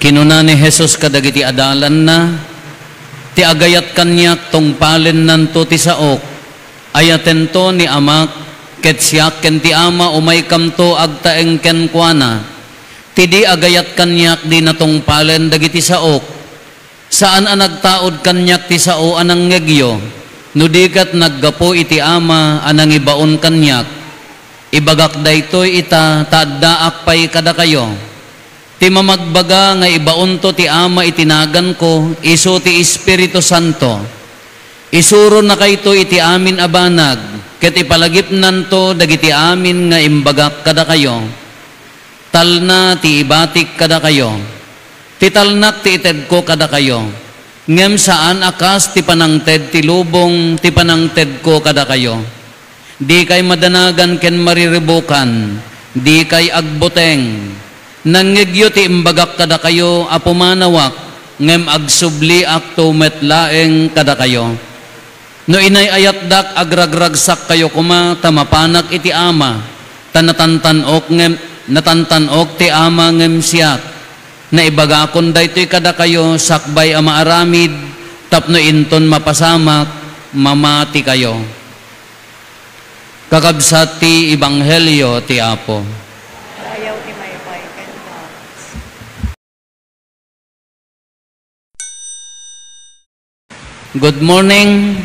Kinuna ni Jesus kadagiti adalan na, ti agayat kanyak tong palen nanto ti saok, ayaten to ni amak, ket siyak ken ti ama umay kamto agtaeng ken kuana, ti di agayat kanyak di natong palen dagiti saok, saan ang nagtaod kanyak ti sao anang ngegyo, nudikat naggapo iti ama anang ibaon kanyak, ibagak daytoy ita taaddaak pay kada kayo, ti mamagbaga nga ibaon to ti ama itinagan ko, iso ti Espiritu Santo. Isuro na kayto iti amin abanag, ket ipalagip nanto dagiti amin nga imbagak kada kayo. Talna ti ibatik kada kayo. Ti talnak ti ited ko kada kayo. Ngem saan akas ti panangted ti lubong, ti panangted ko kada kayo. Di kay madanagan ken mariribukan, di kay agboteng, nangegyo ti imbagak kada kayo apumanawak, ngem agsubli akto metlaeng kada kayo. No inay ayatdak agragragsak kayo kuma tamapanak iti ama, tanatantanok ngem natantanok ti ama ngem siyak, na ibagakon daytoy kada kayo sakbay ama aramid, tapno inton mapasamak, mamati kayo. Kakabsat ti Ebanghelyo ti Apo. Good morning.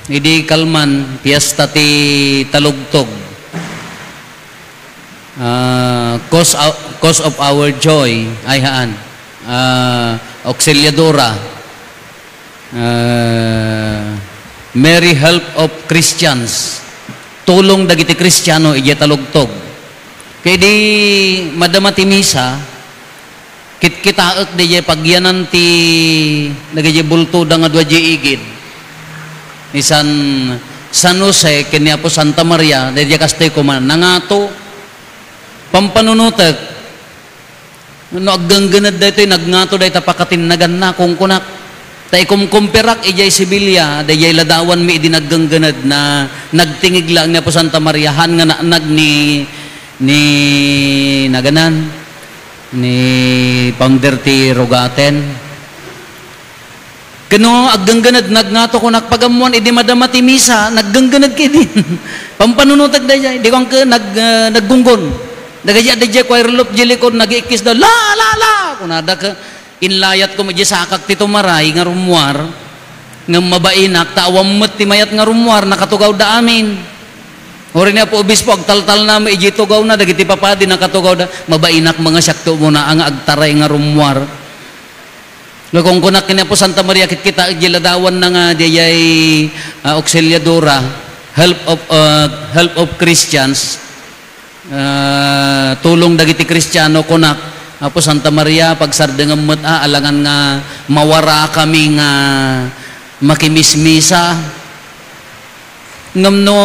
Idi kalman, piyesta ti talugtog. Cause of our joy, ay haan. Auxiliadora. Merry Help of Christians. Tulong dagiti Kristiyano, iji talugtog. Kaya di madama ti misa, kitaot di pagyanan ti nagiji bulto da nga dwaji igid ni San Jose kini Apo Santa Maria di kastoy kuman nangato pampanunutek no aggangganad daytoy nagngato dayta pakatinnagan na kung kunak tay kumkumpirak ijay Sibilya dayay ladawan mi idi naggangganad na nagtingig lang ni Apo Santa Maria han nga naanag ni naganan ni founder ti Rogaten. Kano aggangganad nagngato ko nakpagamuan idi madama ti misa naggangganad kay din. Pampanunutag dayay di ko naggunggon. Dagaya choir loop jilikod nagikis daw la kunada ka inlayat ko medyo sakak ti tumaray nga rumwar nga mabainak taawam met ti mayat nga rumwar nakatugaw da amin. Ori na po obispo agtaltal na maiji tugaw na dagiti papadi nakatugaw da mabainak mga syakto mo na ang agtaray nga rumwar. Kung kunak kini po Santa Maria kit kita giladawan na nga diyay Auxiliadora Help of Christians, tulong dagiti Kristiyano kunak Apo Santa Maria pagsardengam met alangan nga mawara kami nga makimismisa ngam no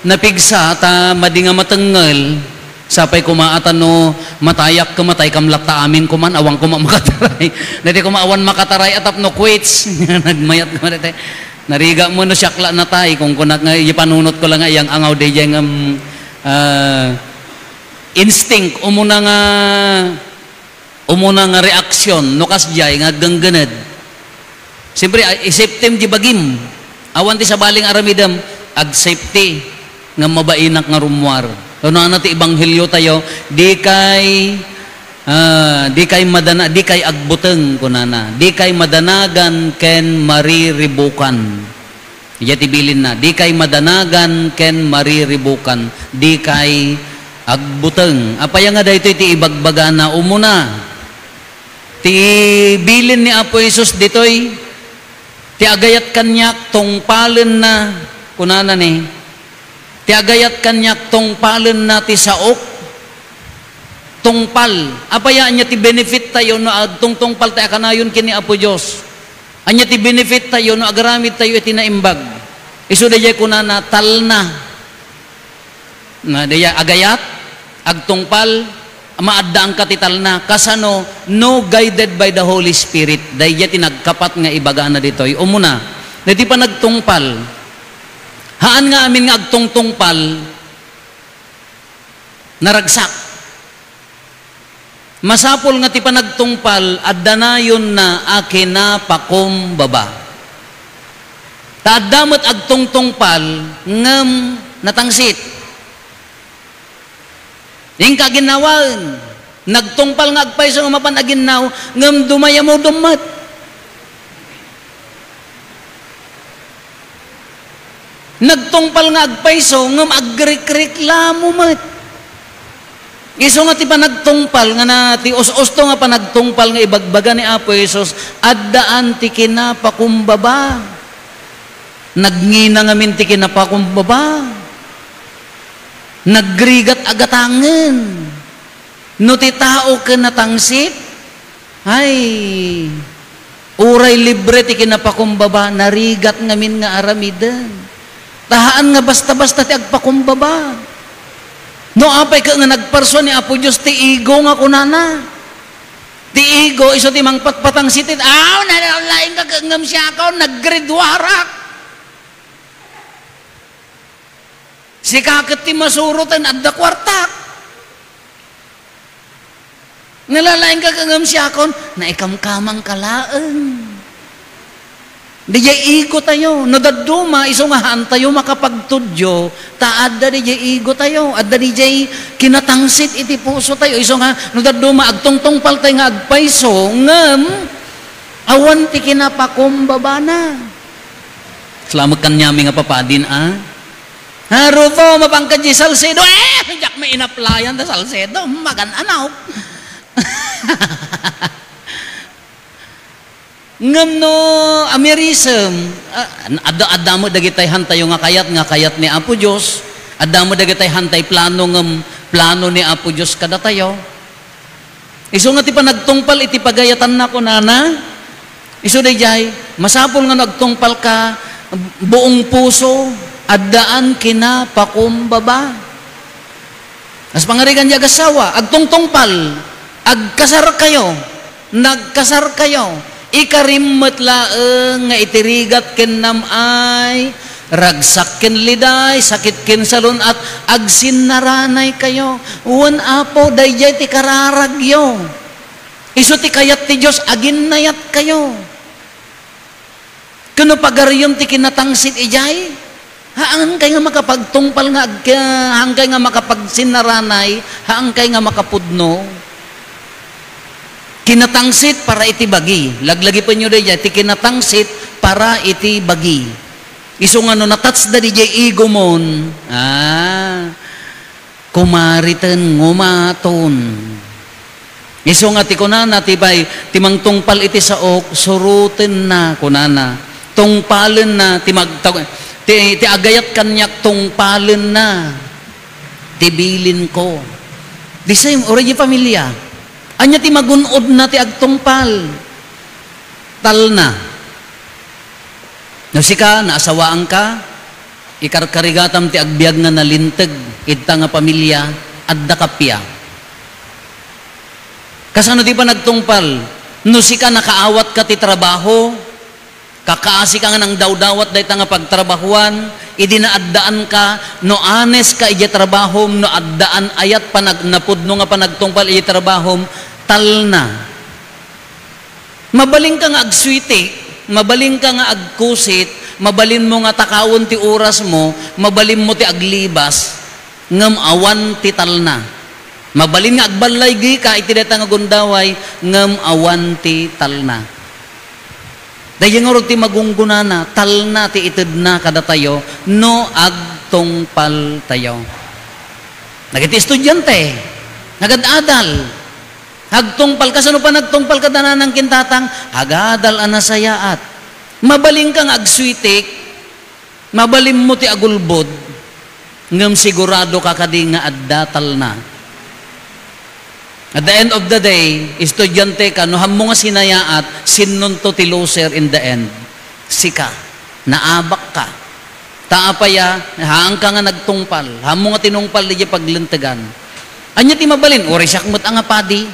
napigsa ta madi nga matengel sapay kumaatan no matayak kamatay kamlakta amin kuman awang kuma makataray dati kumaawan makataray atap no quits nagmayat kuman nariga mo no syakla na tay kung kunak nga ipanunot ko lang nga yang angaw de yang instinct umuna nga reaksyon no kasjay nga gangganad siyempre isiptem di bagim awan ti sa baling aramidam ag safety nga mabainak nga rumwar. Ano na ti Ebanghelyo tayo, di kay agbuteng kunana, di kay madanagan ken mariribukan. Iya tibilin na, di kay madanagan ken mariribukan, di kay agbuteng. Apaya nga dayto ti ibagbaga na umuna. Ti bilin ni Apo Jesus ditoy, ti agayat kanyak tong palen na kunana ni. Ti agayat kanyak tongpalen na ti saok, tongpal. Apaya anya ti benefit tayo no tongpal tayo kanayon kini Apo Diyos. Anya ti benefit tayo no agaramid tayo iti naimbag. Isu dayay kunana talna. Na dayay agayat, agtongpal, maadda ang katital na. Kasano, no guided by the Holy Spirit. Dayay ti nagkapat nga ibaga na ditoy. Umuna, dati pa nagtongpal. Haan nga amin nga agtungtungpal naragsak. Masapol nga ti panagtungpal, adda na yun na akina pakumbaba. Taadamot agtungtungpal, ngem natangsit. Yung kaginawan, nagtungpal nga agpay sa umapan aginaw, ngem dumaya mo dumat. Nagtungpal nga agpayso, ngem agreklamo mat. Iso nga ti panagtungpal nga na ti us-usto nga panagtungpal nga ibagbaga ni Apo Jesus, addaan ti kinapakumbaba. Nagngina ngamin ti kinapakumbaba. Nagrigat agatangen. No ti tao ka natangsit, ay, uray libre ti kinapakumbaba, narigat ngamin nga aramidan. Tahaan nga basta-basta ti agpakumbaba. No, apay ka nga nagparso ni Apo Diyos, ti igo nga kunana. Ti igo, iso ti mangpatpatang sitit, nalalaing ka kagam siya ako, naggridwarak. Si kakit ti masurutan, adda kwartak. Nalalaing ka kagam siya ako, na ikamkamang kalaan. Dijay igo tayo. No daduma, iso nga haan tayo makapagtudyo, taadda dijay igo tayo. Adda dijay kinatangsit iti puso tayo. Iso nga, no daduma, agtungtungpal tayo nga agpayso, ngem, awan ti kinapakumbaba na. Salamat kanyami nga papadin, Harupo, mapangkad di Salcedo. Jak may inaplayan da Salcedo. Magan-anaw. Ngam no Amerism, adda mo dagitay hantay nga kayat ni Apo Diyos, adda mo dagitay hantay plano ni Apo Diyos kada tayo. Iso nga ti panagtungpal iti pagayatan na ko nana, iso dayjay, masapol nga nagtungpal ka, buong puso, addaan kinapakumbaba. As pangarigan di agasawa, agtungtungpal, agkasar kayo, nagkasar kayo, ikarimmet laeng nga itirigat ken namay, ragsak ken liday, sakit ken salon at agsin naranay kayo. Uwan Apo, dayjay ti kararagyo. Iso ti kayat ti Diyos, agin nayat kayo. Kuno pagaryon ti kinatangsit ijay, haang kay nga makapagtungpal nga, haang kay nga makapagsinnaranay, haang kay nga makapudno. Kinatangsit para iti bagi. Laglagi pa nyo dayjay, ti kinatangsit para iti bagi. Iso nga no, natats da dayjay igo mon, kumaritan ngumaton. Iso nga ti kunana, ti mangtungpal iti saok, suruten na kunana. Tungpalen na, ti agayat kanyak tungpalen na. Tibilin ko. The same, already pamilya. Anya ti magunod na ti agtungpal. Talna. No sika, naasawaan ka, ikarkarigatam ti agbiag nga nalintag, idta nga pamilya, adda kapya. Kasano ti pa nagtungpal? No sika nakaawat ka ti trabaho, kakaasi ka nga ng dawdawat dahi nga pagtrabahuan, idinaaddaan ka, no anes ka iji trabahom, no addaan ayat napudno nga panagtungpal iji trabahom, talna. Mabaling ka nga agswiti, mabaling ka nga agkusit, mabalin mo nga takawon ti oras mo, mabalin mo ti aglibas, ngem awan ti talna. Mabalin nga agbalay gi ka, iti deta nga gundaway, ngem awan ti talna. Dahil nga ti magunggunana, talna ti ited na kada tayo, no agtungpal tayo. Nagiti estudyante, nagadadal, agtungpal, kasano pa nagtungpal ka na ng kintatang, agadal anasayaat. Mabaling kang agswitik, mabalim mo ti agulbod, ngam sigurado ka kadi nga addatal na. At the end of the day, estudyante ka, no hamo nga sinayaat, sinnon to ti loser in the end. Sika, naabak ka. Taapaya, haang ka nga nagtungpal, hamo nga tinungpal di paglintagan. Anya ti mabalin, ori siyak mo't ang apadi.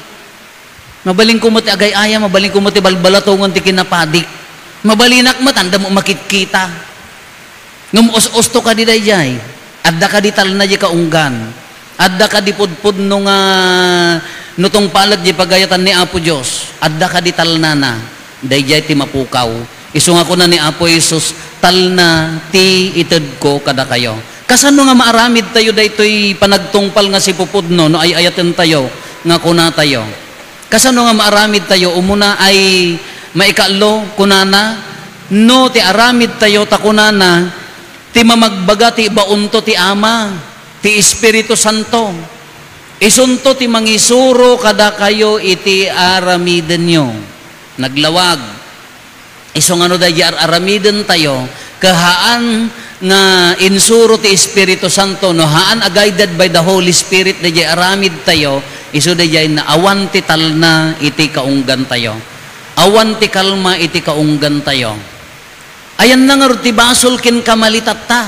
Mabaling kumot ti agay-aya, mabaling kumot ti balbalatungan ti kinapadik. Mabalinak mo, tanda mo makitkita. Ngum-us-usto ka di dayjay. Adda ka di tal na di kaunggan. Adda ka di pudpud no nga nutong palag di pagayatan ni Apo Diyos, adda ka di talnana, dayjay ti mapukaw. Isu nga ko na ni Apo Jesus, talna ti ited ko kada kayo. Kasano nga maaramid tayo daytoy panagtungpal nga si pupudno, no ay ayaten tayo, nga kuna tayo. Kasano nga maaramid tayo, umuna ay maikalo, kunana, no ti aramid tayo, takunana, ti mamagbaga ti baunto ti Ama, ti Espiritu Santo. Isunto ti mangisuro kada kayo iti aramiden nyo. Naglawag. Iso nga no dahi aramiden tayo, kahaan nga insuro ti Espiritu Santo, no haan guided by the Holy Spirit, dahi aramid tayo, iso dahi na awan ti talna iti kaunggan tayo. Awan ti kalma iti kaunggan tayo. Ayan na nga ti basol kin kamalitat ta.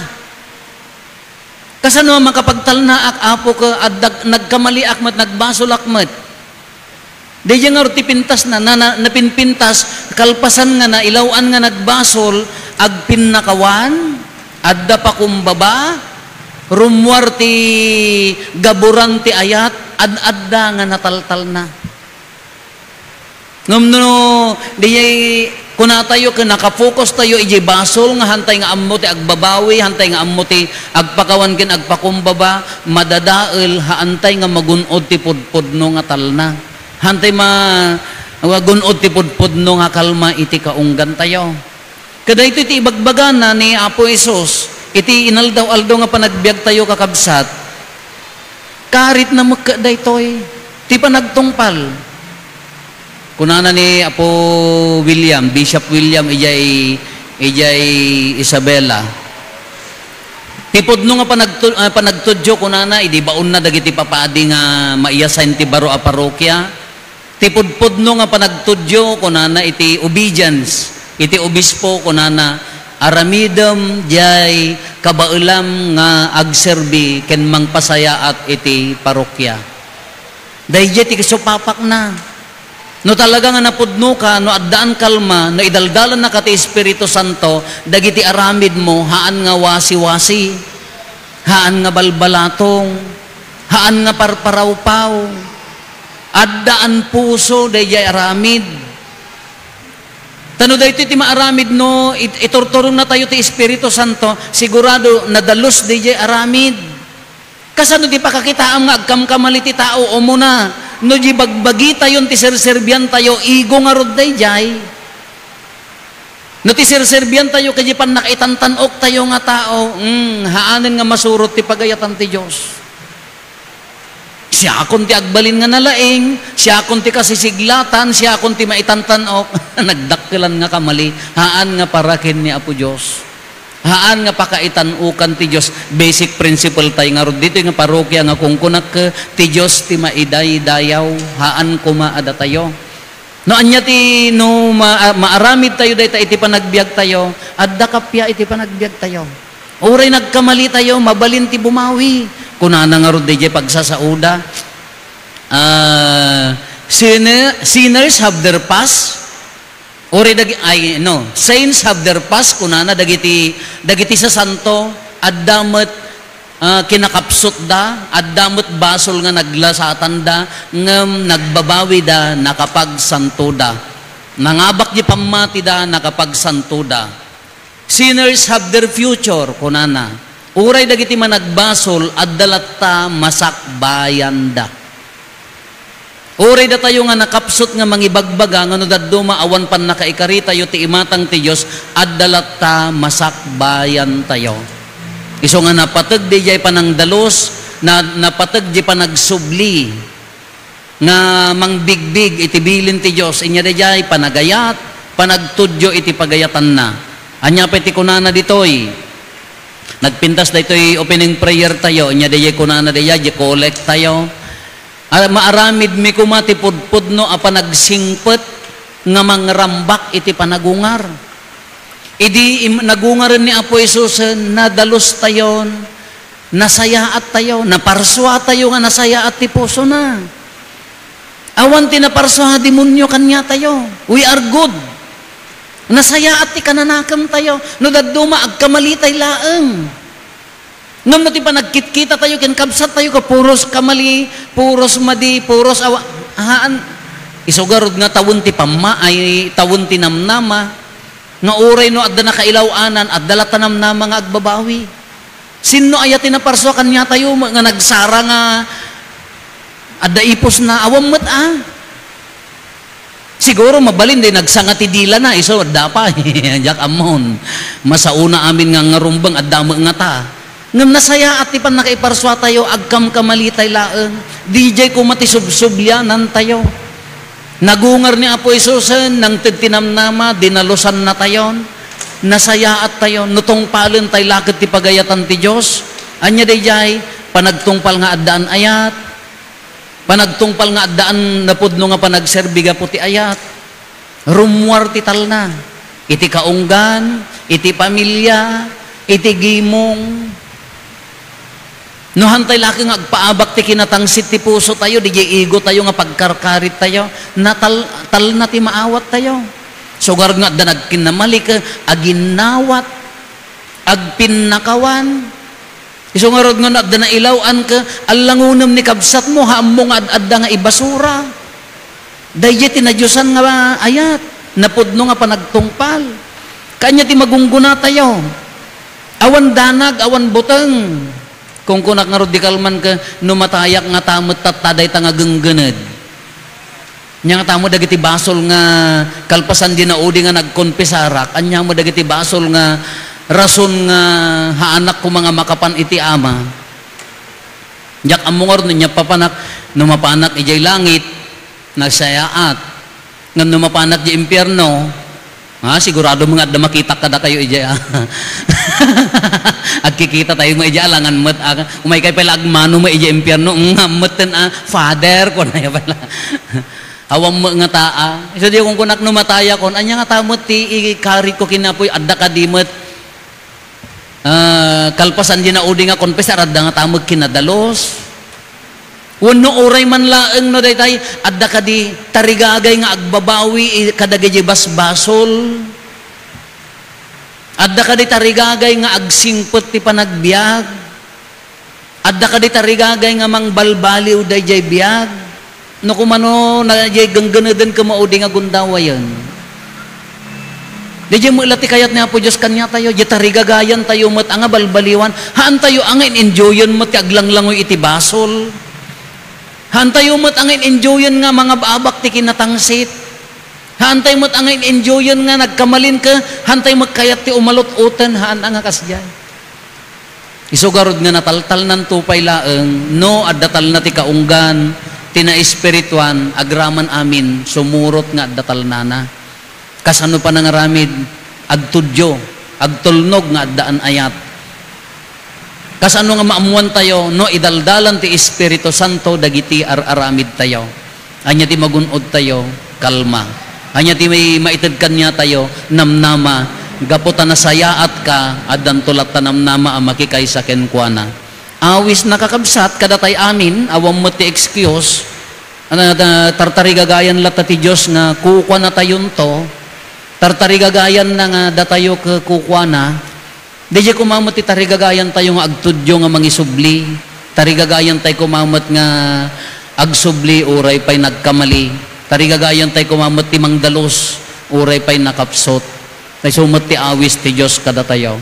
Kasano makapagtalna ak apo ka at nagkamali akmat nagbasol akmat. Diyan nga ti pintas na napinpintas kalpasan nga na ilawan nga nagbasol ag pinnakawan adda pa kumbaba rumwar ti gaburan ti ayat adda nga nataltal na. Ngumno diyan kuna tayo ka nakapokus tayo iji basol nga hantay nga ammo ti agbabawi, hantay nga ammo ti agpakawan ken agpakumbaba, madadael haantay nga magunod ti pudpudno nga talna. Hantay magunod ti pudpudno nga kalma iti kaunggan tayo. Kada ito iti ibagbagana ni Apo Isus, iti inaldaw-aldaw nga panagbiag tayo kakabsat. Karit na magka daytoy ti panagtungpal. Kunana ni Apo William, Bishop William, ijay Isabela. Tipod no nga panagtudyo kunana, idi baon na dagiti papadi nga maiyasain ti baro a parokya. Tipod no nga panagtudyo kunana iti obedience, iti obispo kunana aramidem jay kabailam nga agserbi ken mangpasaya at iti parokya. Dayjay ti kasupapak na. No talaga nga napudno ka, no addaan kalma, no idaldalan na ka ti Espiritu Santo, dagiti aramid mo, haan nga wasi-wasi, haan nga balbalatong, haan nga parparawpaw, addaan puso, dayjay aramid. Tano dayto ti maaramid no, iturturong na tayo ti Espiritu Santo, sigurado nadalos dayjay aramid. Kasano di pakakitaam nga agkamkamali ti tao, o muna, no di bagbagi tayo ti serserbian tayo, igo nga rod dayjay. No ti serserbian tayo, kaya pan nakaitantanok tayo nga tao, haanin nga masurot ti pagayatan ti Diyos. Siya akong ti agbalin nga nalaing, siya akong ti kasisiglatan, siya akong ti maitantanok, nagdakkelan nga kamali, haan nga parakin ni Apo Diyos. Haan nga pakaitanukan ti Diyos, basic principle tayo nga rod dito nga parokya nga kung kunak ti Diyos ti maiday-dayaw, haan kumaada tayo. No anya ti no maaramid tayo dayta iti panagbiag tayo, adda kapya iti panagbiag tayo. Uray nagkamali tayo, mabalin ti bumawi. Kunana nga rod dayjay pagsasauda. Sinners have their past. Ori saints have their past kunana dagiti sa santo addamot kinakapsot da, addamot basol nga naglasatan da, ngem nagbabawi da nakapagsanto da. Nangabak di pamati da nakapagsanto da. Sinners have their future kunana. Uray dagiti managbasol addalatta masakbayan da. Uray da tayo nga nakapsot nga mangibagbaga nga no dadduma awan pan nakaikari tayo ti imatang ti Dios addalatta masakbayan tayo. Iso nga napateg di jay panangdalos napateg di panagsubli nga mangbigbig iti bilin ti Dios inya di jay panagayat panagtudyo iti pagayatan na. Anya pa iti kunana ditoy. Nagpintas ditoy opening prayer tayo inya di jay kunana di jay collect tayo. Maaramid mi kumati pudpudno a panagsingpet nga mangrambak iti panagungar. Idi nagungaran ni Apo Jesus nadalos tayon, nasayaat tayo, naparswa tayo nga nasayaat ti puso na. Awan ti naparswa demonyo kanya tayo. We are good. Nasayaat ti kananakam tayo. No dadduma agkamali tay laeng. Ngam na ti pa nagkitkita tayo, kinkabsat tayo ka puros kamali, puros madi, puros awa. Haan, isugarod nga tawon ti pamma, ay tawon ti namnama, nga uray no adda na kailawanan, adda la tanamnama nga agbabawi. Sino ayati na parso kanya tayo, nga nagsara nga, adda ipos na, awam mat Siguro mabalin din nagsangati dila na iso adda pa jak amon masauna amin nga ngarumbang adda mo nga ta ngam nasaya at ipan nakaiparswa tayo agkam kamalitay laeng DJ ko mati subsubyanan tayo nagungar ni Apo Isusen nang tinamnama dinalusan na tayon nasaya at tayo nutong palen tay lakit ti pagayatan ti Dios anya dayjay panagtungpal nga addaan ayat panagtungpal nga addaan napudno nga panagserbiga puti ayat rumwar ti talna iti kaunggan iti pamilya iti gimong no hantay laki nga agpaabak ti kinatangsit ti puso tayo di igo tayo nga pagkarkarit tayo natal na ti maawat tayo sugar nga da nagkinamali ka aginawat agpinnakawan isungarod nga na na ilawan ka alangunam ni kabsat mo haam nga adda nga ibasura dayje tinadyusan nga ayat napudno nga panagtungpal kanya ti magungguna tayo awan danag awan buteng kung kunak nga radikal man ka numatayak nga tamot tattaday ta nga genggened nya nga tamo dagiti basol nga kalpasan dinaudi nga nagkonpesarak anya mo dagiti basol nga rason nga haanak ko mga makapan iti ama jak amungor niya papanak numapanak ijay langit nagsayaat nga numapanak di impyerno sigurado mga adda makita kada kayo ijay at kikita tayo mo ijay alangan mat umay kay pala agmano mo ijay impyerno ngametten father ko na pala awam mo nga taa so di kung kunak numataya kon anya nga tamot ti ikari ko kinapoy adda kadimot kalpasan di na udi nga konpesar adda nga tamag kinadalos wano oray man laeng no daytay adda ka di tarigagay nga agbabawi kadagay basbasol adda ka di tarigagay nga agsingpet ti panagbiag adda ka di tarigagay nga mangbalbaliw dayjay biag no kumano na jay gangganeden ka maudi nga gundawayan Di mo ilati kayat niya po Diyos kanya tayo, di tarigagayan tayo mat ang balbaliwan, haan tayo ang enjoyan mat kaglanglangoy iti basol. Haan tayo mat ang enjoyan nga mga baabak ti kinatangsit. Haan tayo mat ang enjoyan nga nagkamalin ka, haan tayo magkayat ti umalot-utan, haan ang kasjay. Isugarod nga nataltal ng tupay laeng, no addatal na ti kaunggan, tina espirituan, agraman amin, sumurot nga addatal nana. Kasano pa nangaramid agtudyo agtulnog nga addaan ayat kasano nga maamuan tayo no idaldalan ti Espiritu Santo dagiti aramid tayo anya ti magunod tayo kalma anya ti may maited kanya tayo namnama gaputan na sayaat ka addan tulat namnama ang makikaysa kenkuana awis nakakabsat kadatay amin awam mo ti excuse tartarigagayan lata ti Diyos nga kukwa na tayon to tartarigagayan na nga datayo kukwana di kumamot ti tarigagayan tayo nga agtudyo nga mangisubli tarigagayan tayo kumamot nga agsubli uray pay nagkamali tarigagayan tayo kumamot ti mangdalos uray pay nakapsot tayo sumot ti awis ti Diyos kada tayo